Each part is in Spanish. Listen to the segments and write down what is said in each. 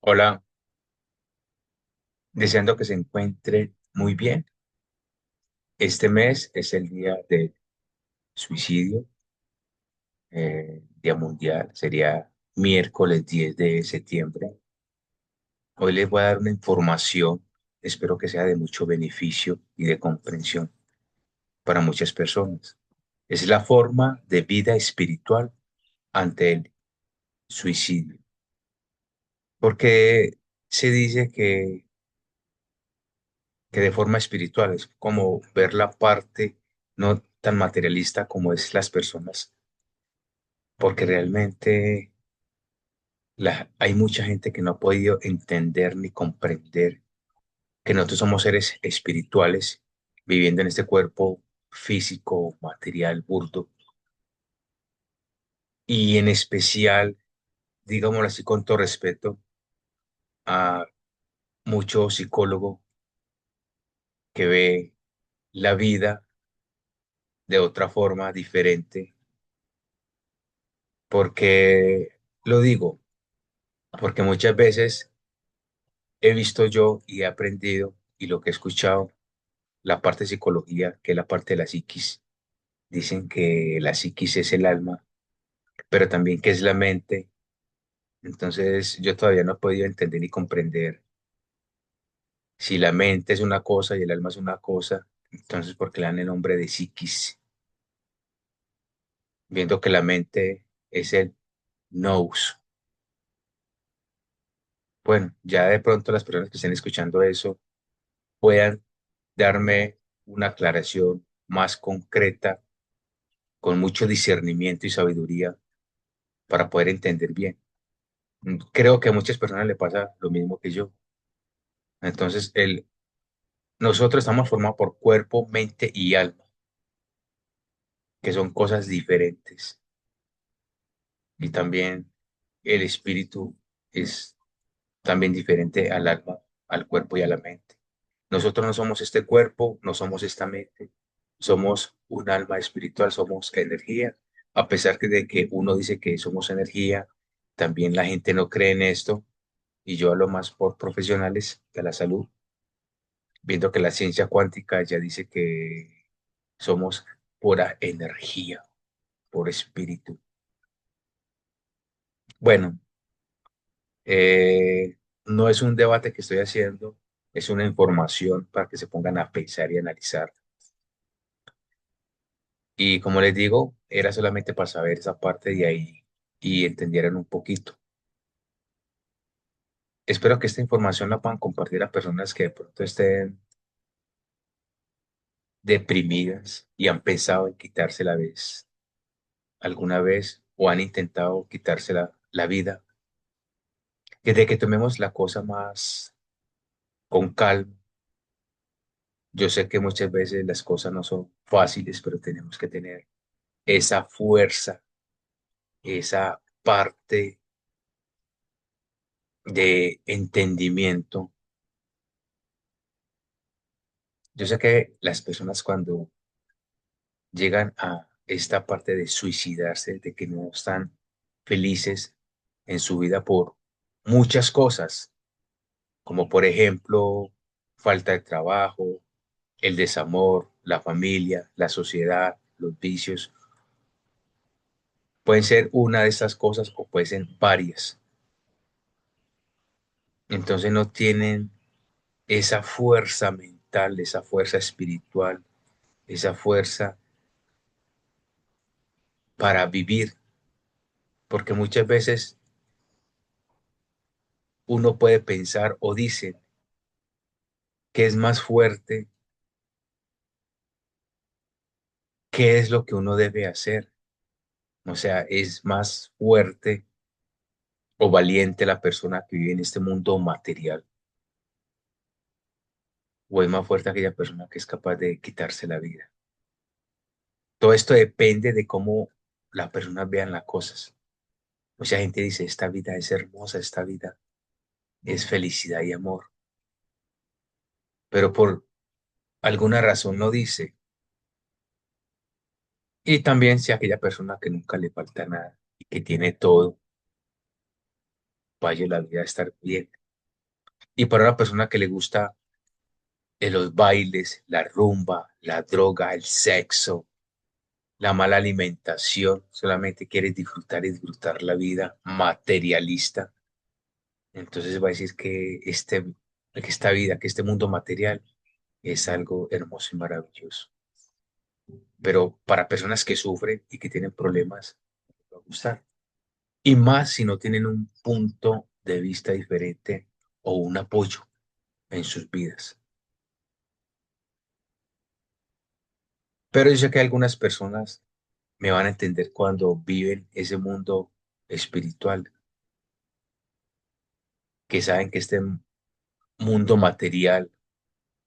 Hola, deseando que se encuentren muy bien. Este mes es el día del suicidio, Día Mundial, sería miércoles 10 de septiembre. Hoy les voy a dar una información, espero que sea de mucho beneficio y de comprensión para muchas personas. Es la forma de vida espiritual ante el suicidio, porque se dice que de forma espiritual es como ver la parte no tan materialista como es las personas, porque realmente hay mucha gente que no ha podido entender ni comprender que nosotros somos seres espirituales viviendo en este cuerpo físico, material, burdo, y en especial, digámoslo así con todo respeto, a mucho psicólogo que ve la vida de otra forma diferente, porque lo digo, porque muchas veces he visto yo y he aprendido y lo que he escuchado, la parte de psicología, que es la parte de la psiquis. Dicen que la psiquis es el alma, pero también que es la mente. Entonces yo todavía no he podido entender ni comprender si la mente es una cosa y el alma es una cosa. Entonces, ¿por qué le dan el nombre de psiquis? Viendo que la mente es el nous. Bueno, ya de pronto las personas que estén escuchando eso puedan darme una aclaración más concreta, con mucho discernimiento y sabiduría para poder entender bien. Creo que a muchas personas le pasa lo mismo que yo. Entonces, nosotros estamos formados por cuerpo, mente y alma, que son cosas diferentes. Y también el espíritu es también diferente al alma, al cuerpo y a la mente. Nosotros no somos este cuerpo, no somos esta mente, somos un alma espiritual, somos energía. A pesar de que uno dice que somos energía, también la gente no cree en esto, y yo hablo más por profesionales de la salud, viendo que la ciencia cuántica ya dice que somos pura energía, por espíritu. Bueno, no es un debate que estoy haciendo, es una información para que se pongan a pensar y analizar. Y como les digo, era solamente para saber esa parte de ahí y entendieran un poquito. Espero que esta información la puedan compartir a personas que de pronto estén deprimidas y han pensado en quitarse la vez alguna vez o han intentado quitarse la vida. Desde que tomemos la cosa más con calma, yo sé que muchas veces las cosas no son fáciles, pero tenemos que tener esa fuerza, esa parte de entendimiento. Yo sé que las personas cuando llegan a esta parte de suicidarse, de que no están felices en su vida por muchas cosas, como por ejemplo falta de trabajo, el desamor, la familia, la sociedad, los vicios, pueden ser una de estas cosas o pueden ser varias. Entonces no tienen esa fuerza mental, esa fuerza espiritual, esa fuerza para vivir, porque muchas veces uno puede pensar o dice que es más fuerte, qué es lo que uno debe hacer. O sea, es más fuerte o valiente la persona que vive en este mundo material, o es más fuerte aquella persona que es capaz de quitarse la vida. Todo esto depende de cómo las personas vean las cosas. Mucha gente dice, esta vida es hermosa, esta vida es felicidad y amor, pero por alguna razón no dice. Y también si aquella persona que nunca le falta nada y que tiene todo, vaya la vida a estar bien. Y para una persona que le gusta los bailes, la rumba, la droga, el sexo, la mala alimentación, solamente quiere disfrutar y disfrutar la vida materialista, entonces va a decir que esta vida, que este mundo material es algo hermoso y maravilloso. Pero para personas que sufren y que tienen problemas, no les va a gustar. Y más si no tienen un punto de vista diferente o un apoyo en sus vidas. Pero yo sé que algunas personas me van a entender cuando viven ese mundo espiritual, que saben que este mundo material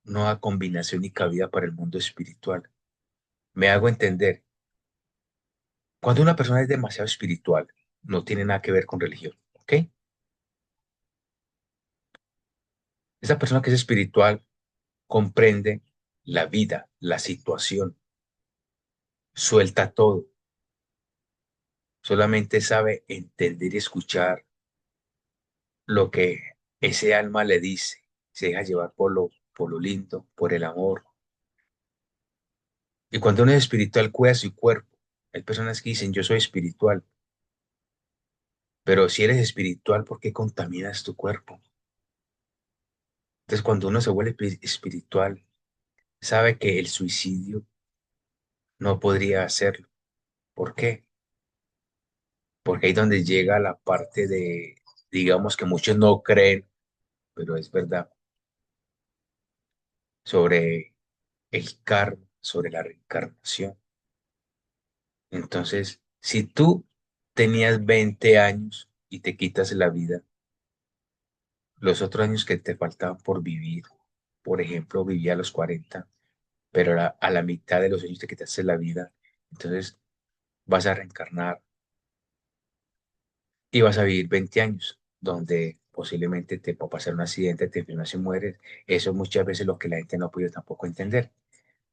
no da combinación ni cabida para el mundo espiritual. Me hago entender. Cuando una persona es demasiado espiritual, no tiene nada que ver con religión, ¿ok? Esa persona que es espiritual comprende la vida, la situación, suelta todo, solamente sabe entender y escuchar lo que ese alma le dice, se deja llevar por lo lindo, por el amor. Y cuando uno es espiritual, cuida su cuerpo. Hay personas que dicen, yo soy espiritual, pero si eres espiritual, ¿por qué contaminas tu cuerpo? Entonces, cuando uno se vuelve espiritual, sabe que el suicidio no podría hacerlo. ¿Por qué? Porque ahí es donde llega la parte de, digamos que muchos no creen, pero es verdad, sobre el karma, sobre la reencarnación. Entonces, si tú tenías 20 años y te quitas la vida, los otros años que te faltaban por vivir, por ejemplo, vivía a los 40, pero a la mitad de los años te quitaste la vida, entonces vas a reencarnar y vas a vivir 20 años, donde posiblemente te pueda pasar un accidente, te enfermas y mueres. Eso muchas veces lo que la gente no ha podido tampoco entender,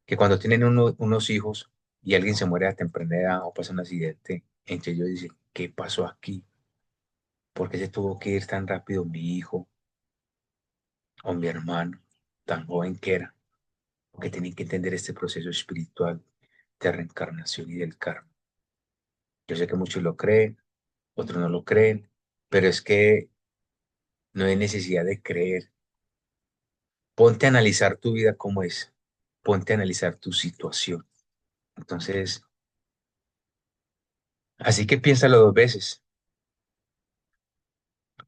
que cuando tienen unos hijos y alguien se muere a temprana edad o pasa un accidente, entre ellos dicen, ¿qué pasó aquí? ¿Por qué se tuvo que ir tan rápido mi hijo o mi hermano, tan joven que era? Porque tienen que entender este proceso espiritual de reencarnación y del karma. Yo sé que muchos lo creen, otros no lo creen, pero es que no hay necesidad de creer. Ponte a analizar tu vida como es. Ponte a analizar tu situación. Entonces, así que piénsalo dos veces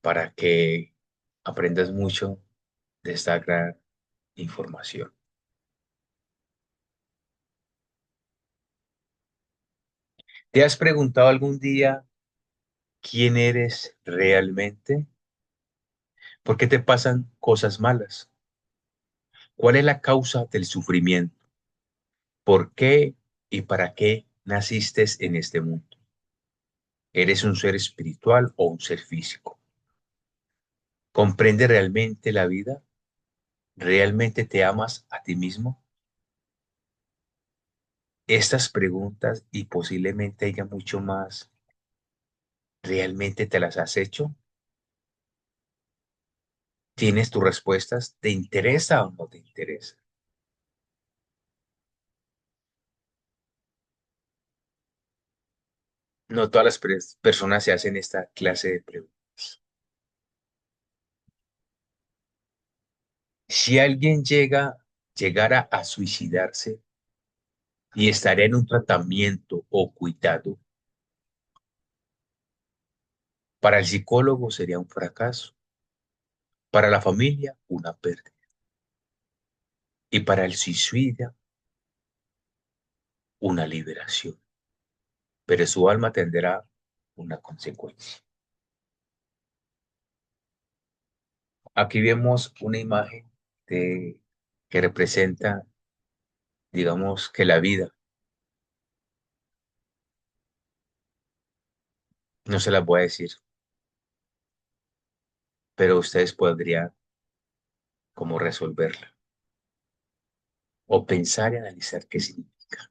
para que aprendas mucho de esta gran información. ¿Te has preguntado algún día quién eres realmente? ¿Por qué te pasan cosas malas? ¿Cuál es la causa del sufrimiento? ¿Por qué y para qué naciste en este mundo? ¿Eres un ser espiritual o un ser físico? ¿Comprende realmente la vida? ¿Realmente te amas a ti mismo? Estas preguntas y posiblemente haya mucho más, ¿realmente te las has hecho? ¿Tienes tus respuestas? ¿Te interesa o no te interesa? No todas las personas se hacen esta clase de preguntas. Si alguien llegara a suicidarse y estaría en un tratamiento o cuidado, para el psicólogo sería un fracaso, para la familia una pérdida y para el suicida una liberación, pero su alma tendrá una consecuencia. Aquí vemos una imagen de, que representa, digamos, que la vida, no se las voy a decir, pero ustedes podrían como resolverla o pensar y analizar qué significa.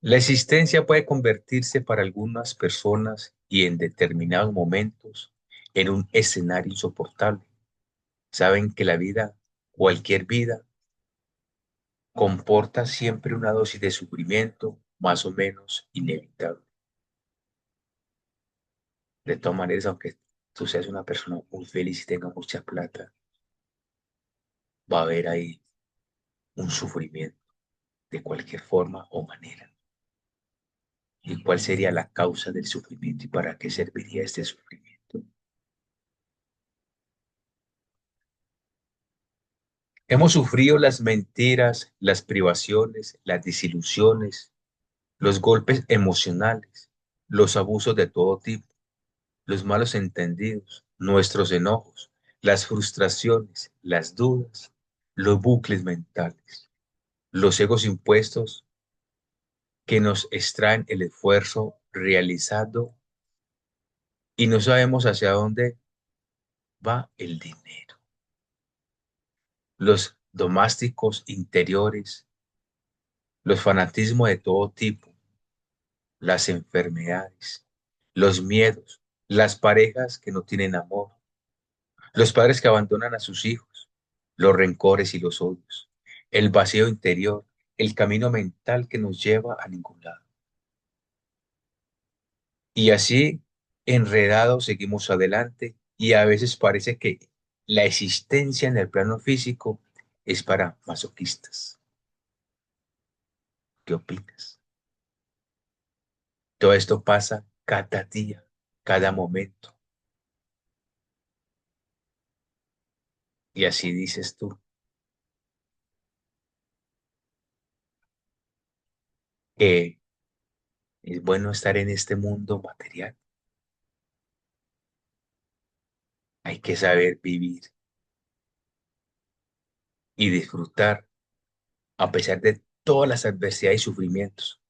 La existencia puede convertirse para algunas personas y en determinados momentos en un escenario insoportable. Saben que la vida, cualquier vida, comporta siempre una dosis de sufrimiento más o menos inevitable. De todas maneras, aunque tú seas una persona muy feliz y tenga mucha plata, va a haber ahí un sufrimiento de cualquier forma o manera. ¿Y cuál sería la causa del sufrimiento y para qué serviría este sufrimiento? Hemos sufrido las mentiras, las privaciones, las desilusiones, los golpes emocionales, los abusos de todo tipo, los malos entendidos, nuestros enojos, las frustraciones, las dudas, los bucles mentales, los egos impuestos que nos extraen el esfuerzo realizado y no sabemos hacia dónde va el dinero. Los domésticos interiores, los fanatismos de todo tipo, las enfermedades, los miedos, las parejas que no tienen amor, los padres que abandonan a sus hijos, los rencores y los odios, el vacío interior, el camino mental que nos lleva a ningún lado. Y así, enredados, seguimos adelante y a veces parece que la existencia en el plano físico es para masoquistas. ¿Qué opinas? Todo esto pasa cada día, cada momento. Y así dices tú, que es bueno estar en este mundo material. Hay que saber vivir y disfrutar a pesar de todas las adversidades y sufrimientos.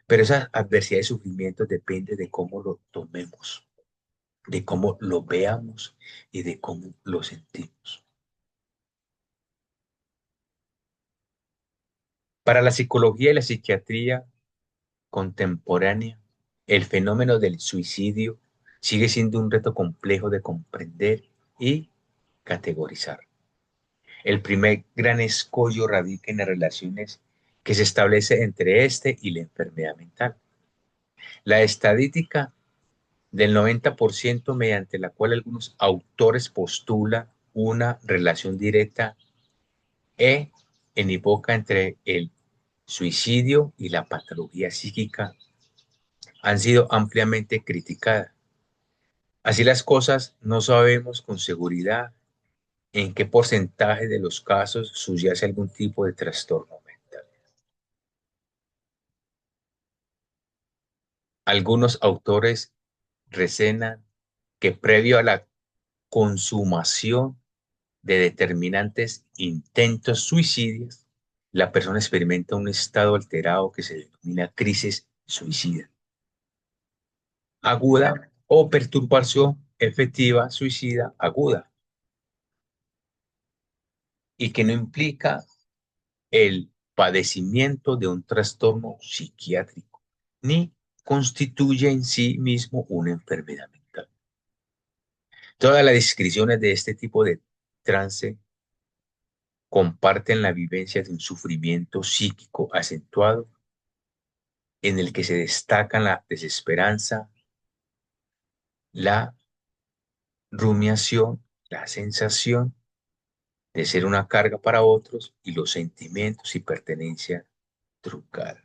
Pero esas adversidades y sufrimientos depende de cómo lo tomemos, de cómo lo veamos y de cómo lo sentimos. Para la psicología y la psiquiatría contemporánea, el fenómeno del suicidio sigue siendo un reto complejo de comprender y categorizar. El primer gran escollo radica en las relaciones que se establece entre este y la enfermedad mental. La estadística del 90% mediante la cual algunos autores postulan una relación directa e inequívoca entre el suicidio y la patología psíquica han sido ampliamente criticadas. Así las cosas, no sabemos con seguridad en qué porcentaje de los casos subyace algún tipo de trastorno mental. Algunos autores reseñan que previo a la consumación de determinantes intentos suicidios, la persona experimenta un estado alterado que se denomina crisis suicida aguda o perturbación efectiva suicida aguda y que no implica el padecimiento de un trastorno psiquiátrico ni constituye en sí mismo una enfermedad mental. Todas las descripciones de este tipo de trance comparten la vivencia de un sufrimiento psíquico acentuado en el que se destacan la desesperanza, la rumiación, la sensación de ser una carga para otros y los sentimientos y pertenencia truncada.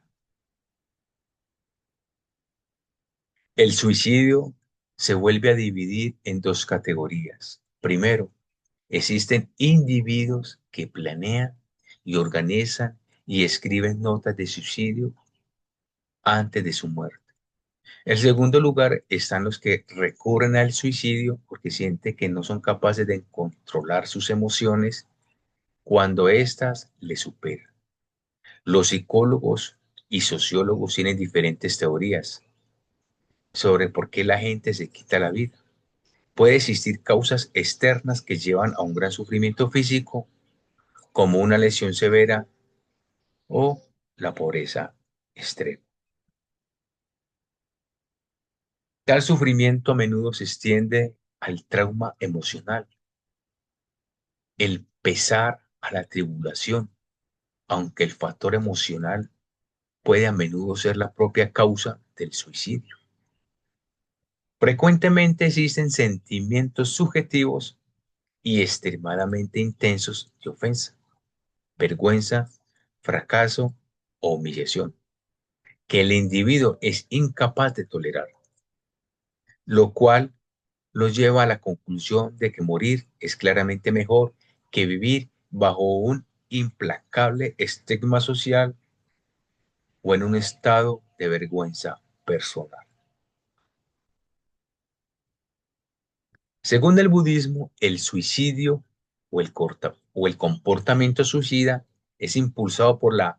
El suicidio se vuelve a dividir en dos categorías. Primero, existen individuos que planean y organizan y escriben notas de suicidio antes de su muerte. En segundo lugar, están los que recurren al suicidio porque sienten que no son capaces de controlar sus emociones cuando éstas les superan. Los psicólogos y sociólogos tienen diferentes teorías sobre por qué la gente se quita la vida. Puede existir causas externas que llevan a un gran sufrimiento físico, como una lesión severa o la pobreza extrema. Tal sufrimiento a menudo se extiende al trauma emocional, el pesar a la tribulación, aunque el factor emocional puede a menudo ser la propia causa del suicidio. Frecuentemente existen sentimientos subjetivos y extremadamente intensos de ofensa, vergüenza, fracaso o humillación, que el individuo es incapaz de tolerar, lo cual lo lleva a la conclusión de que morir es claramente mejor que vivir bajo un implacable estigma social o en un estado de vergüenza personal. Según el budismo, el suicidio o el comportamiento suicida es impulsado por la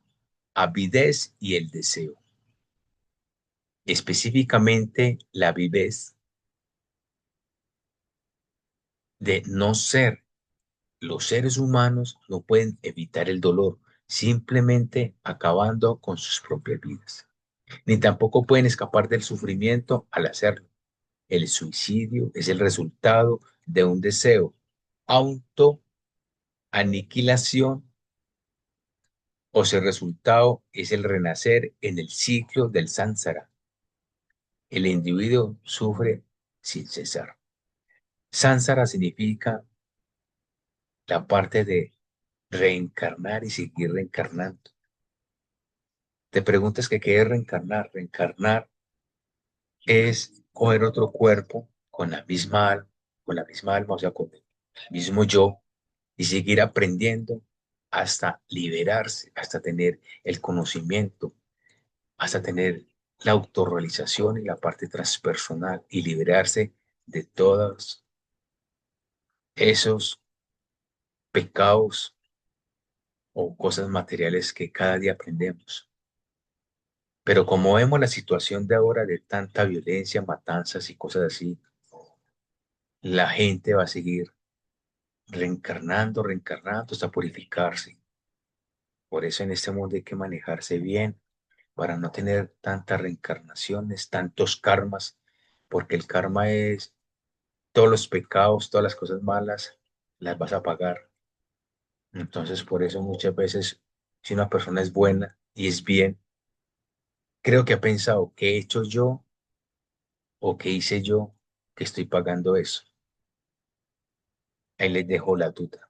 avidez y el deseo, específicamente la avidez de no ser. Los seres humanos no pueden evitar el dolor, simplemente acabando con sus propias vidas, ni tampoco pueden escapar del sufrimiento al hacerlo. El suicidio es el resultado de un deseo, autoaniquilación, o si el resultado es el renacer en el ciclo del sánsara. El individuo sufre sin cesar. Sánsara significa la parte de reencarnar y seguir reencarnando. Te preguntas que qué es reencarnar. Reencarnar es coger otro cuerpo con la misma alma, o sea, con el mismo yo, y seguir aprendiendo hasta liberarse, hasta tener el conocimiento, hasta tener la autorrealización y la parte transpersonal y liberarse de todos esos pecados o cosas materiales que cada día aprendemos. Pero como vemos la situación de ahora de tanta violencia, matanzas y cosas así, la gente va a seguir reencarnando, reencarnando hasta purificarse. Por eso en este mundo hay que manejarse bien para no tener tantas reencarnaciones, tantos karmas, porque el karma es todos los pecados, todas las cosas malas, las vas a pagar. Entonces, por eso muchas veces, si una persona es buena y es bien, creo que ha pensado, ¿qué he hecho yo o qué hice yo que estoy pagando eso? Ahí les dejo la duda.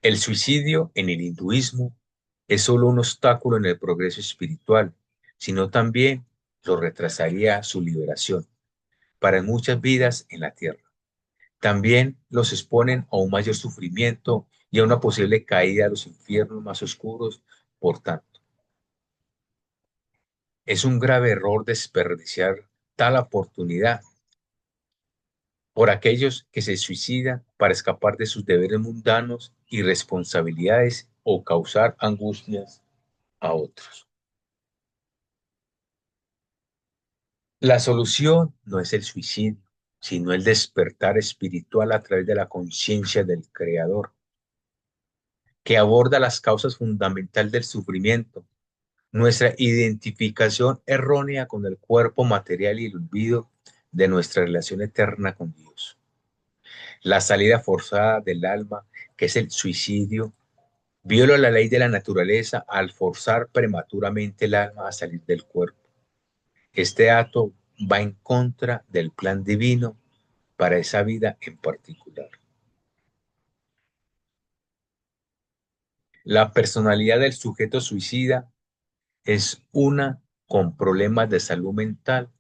El suicidio en el hinduismo es solo un obstáculo en el progreso espiritual, sino también lo retrasaría su liberación para muchas vidas en la tierra. También los exponen a un mayor sufrimiento y a una posible caída a los infiernos más oscuros. Por tanto, es un grave error desperdiciar tal oportunidad por aquellos que se suicidan para escapar de sus deberes mundanos y responsabilidades o causar angustias a otros. La solución no es el suicidio, sino el despertar espiritual a través de la conciencia del Creador, que aborda las causas fundamentales del sufrimiento, nuestra identificación errónea con el cuerpo material y el olvido de nuestra relación eterna con Dios. La salida forzada del alma, que es el suicidio, viola la ley de la naturaleza al forzar prematuramente el alma a salir del cuerpo. Este acto va en contra del plan divino para esa vida en particular. La personalidad del sujeto suicida es una con problemas de salud mental,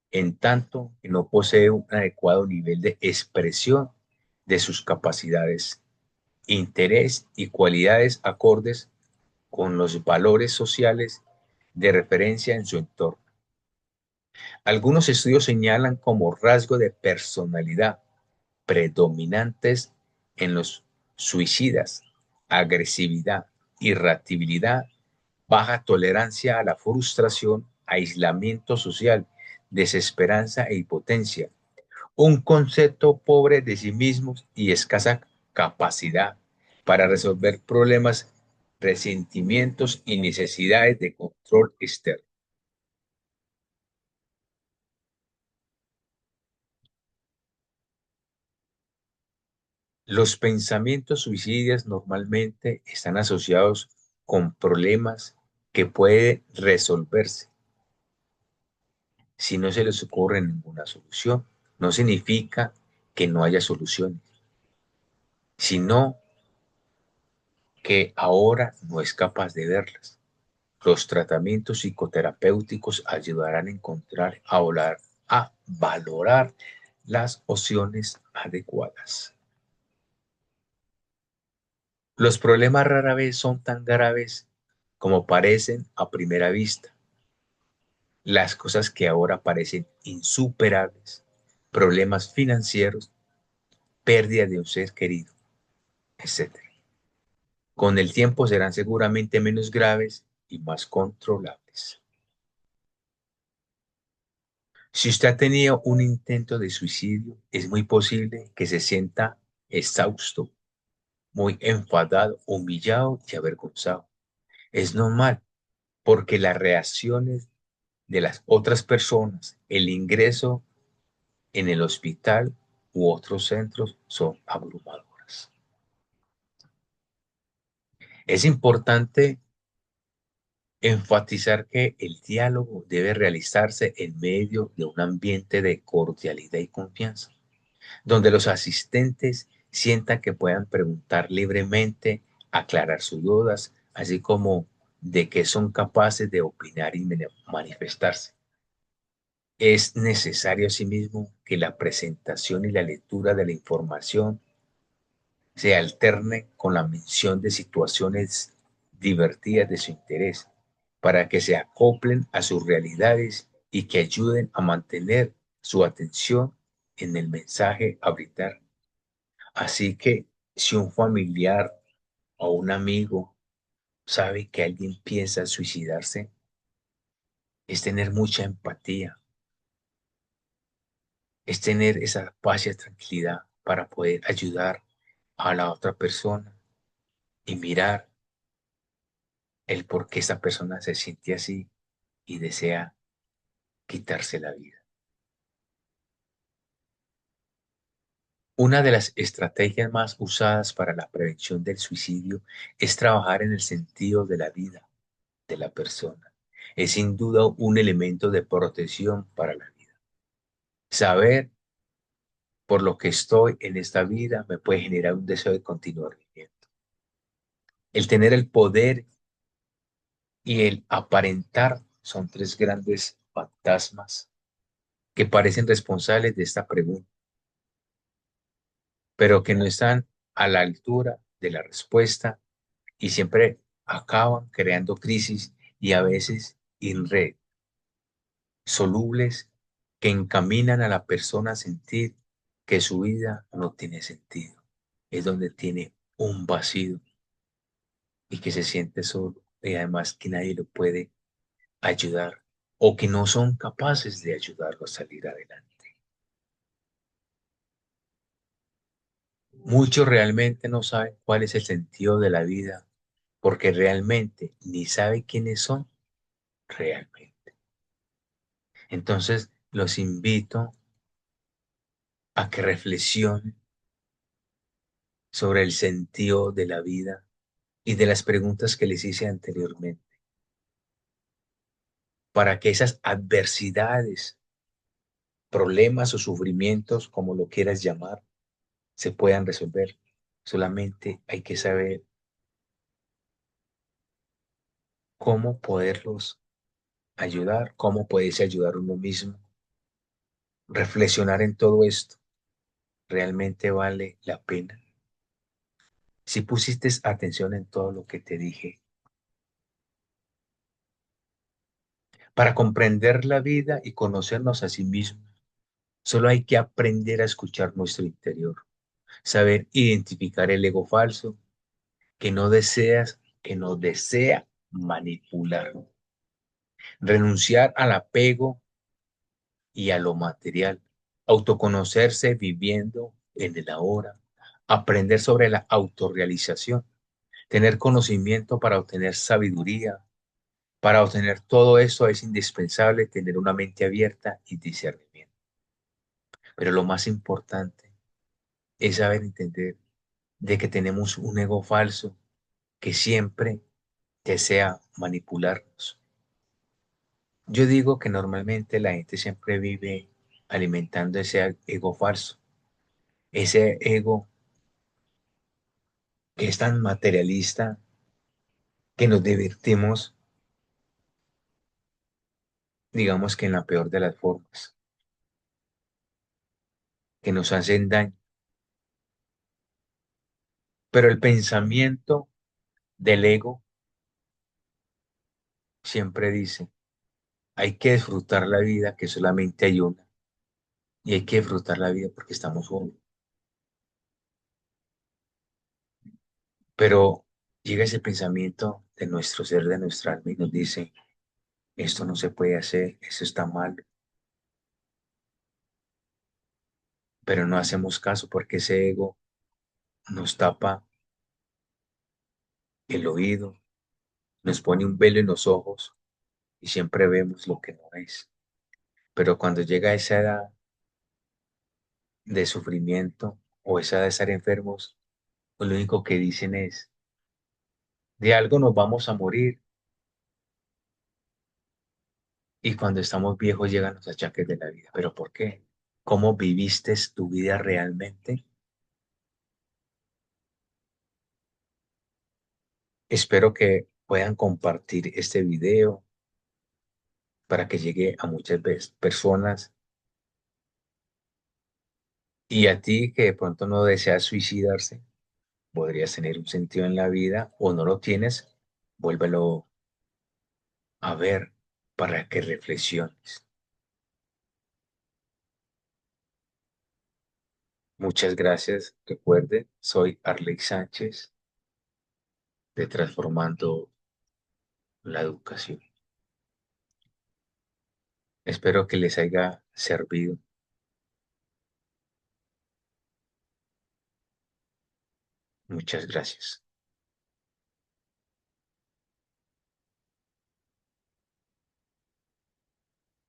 en tanto que no posee un adecuado nivel de expresión de sus capacidades, interés y cualidades acordes con los valores sociales de referencia en su entorno. Algunos estudios señalan como rasgo de personalidad predominantes en los suicidas: agresividad, irritabilidad, baja tolerancia a la frustración, aislamiento social, desesperanza e impotencia, un concepto pobre de sí mismos y escasa capacidad para resolver problemas, resentimientos y necesidades de control externo. Los pensamientos suicidas normalmente están asociados con problemas que pueden resolverse si no se les ocurre ninguna solución. No significa que no haya soluciones, sino que ahora no es capaz de verlas. Los tratamientos psicoterapéuticos ayudarán a encontrar, a valorar las opciones adecuadas. Los problemas rara vez son tan graves como parecen a primera vista. Las cosas que ahora parecen insuperables, problemas financieros, pérdida de un ser querido, etcétera, con el tiempo serán seguramente menos graves y más controlables. Si usted ha tenido un intento de suicidio, es muy posible que se sienta exhausto, muy enfadado, humillado y avergonzado. Es normal porque las reacciones de las otras personas, el ingreso en el hospital u otros centros son abrumadoras. Es importante enfatizar que el diálogo debe realizarse en medio de un ambiente de cordialidad y confianza, donde los asistentes sientan que puedan preguntar libremente, aclarar sus dudas, así como de que son capaces de opinar y manifestarse. Es necesario asimismo que la presentación y la lectura de la información se alterne con la mención de situaciones divertidas de su interés, para que se acoplen a sus realidades y que ayuden a mantener su atención en el mensaje a brindar. Así que si un familiar o un amigo sabe que alguien piensa suicidarse, es tener mucha empatía, es tener esa paz y tranquilidad para poder ayudar a la otra persona y mirar el por qué esa persona se siente así y desea quitarse la vida. Una de las estrategias más usadas para la prevención del suicidio es trabajar en el sentido de la vida de la persona. Es sin duda un elemento de protección para la vida. Saber por lo que estoy en esta vida me puede generar un deseo de continuar viviendo. El tener el poder y el aparentar son tres grandes fantasmas que parecen responsables de esta pregunta, pero que no están a la altura de la respuesta y siempre acaban creando crisis y a veces irresolubles que encaminan a la persona a sentir que su vida no tiene sentido. Es donde tiene un vacío y que se siente solo y además que nadie lo puede ayudar o que no son capaces de ayudarlo a salir adelante. Muchos realmente no saben cuál es el sentido de la vida porque realmente ni saben quiénes son realmente. Entonces, los invito a que reflexionen sobre el sentido de la vida y de las preguntas que les hice anteriormente, para que esas adversidades, problemas o sufrimientos, como lo quieras llamar, se puedan resolver. Solamente hay que saber cómo poderlos ayudar, cómo poderse ayudar uno mismo, reflexionar en todo esto. ¿Realmente vale la pena? Si pusiste atención en todo lo que te dije, para comprender la vida y conocernos a sí mismos, solo hay que aprender a escuchar nuestro interior, saber identificar el ego falso que nos desea manipular, renunciar al apego y a lo material, autoconocerse viviendo en el ahora, aprender sobre la autorrealización, tener conocimiento para obtener sabiduría. Para obtener todo eso es indispensable tener una mente abierta y discernimiento. Pero lo más importante es saber entender de que tenemos un ego falso que siempre desea manipularnos. Yo digo que normalmente la gente siempre vive alimentando ese ego falso, ese ego que es tan materialista que nos divertimos, digamos que en la peor de las formas, que nos hacen daño. Pero el pensamiento del ego siempre dice, hay que disfrutar la vida, que solamente hay una, y hay que disfrutar la vida porque estamos juntos. Pero llega ese pensamiento de nuestro ser, de nuestra alma, y nos dice, esto no se puede hacer, eso está mal, pero no hacemos caso porque ese ego nos tapa el oído, nos pone un velo en los ojos y siempre vemos lo que no es. Pero cuando llega esa edad de sufrimiento o esa de estar enfermos, pues lo único que dicen es, de algo nos vamos a morir y cuando estamos viejos llegan los achaques de la vida. ¿Pero por qué? ¿Cómo viviste tu vida realmente? Espero que puedan compartir este video para que llegue a muchas personas y a ti que de pronto no deseas suicidarse, podrías tener un sentido en la vida o no lo tienes, vuélvelo a ver para que reflexiones. Muchas gracias. Recuerde, soy Arley Sánchez de Transformando la Educación. Espero que les haya servido. Muchas gracias.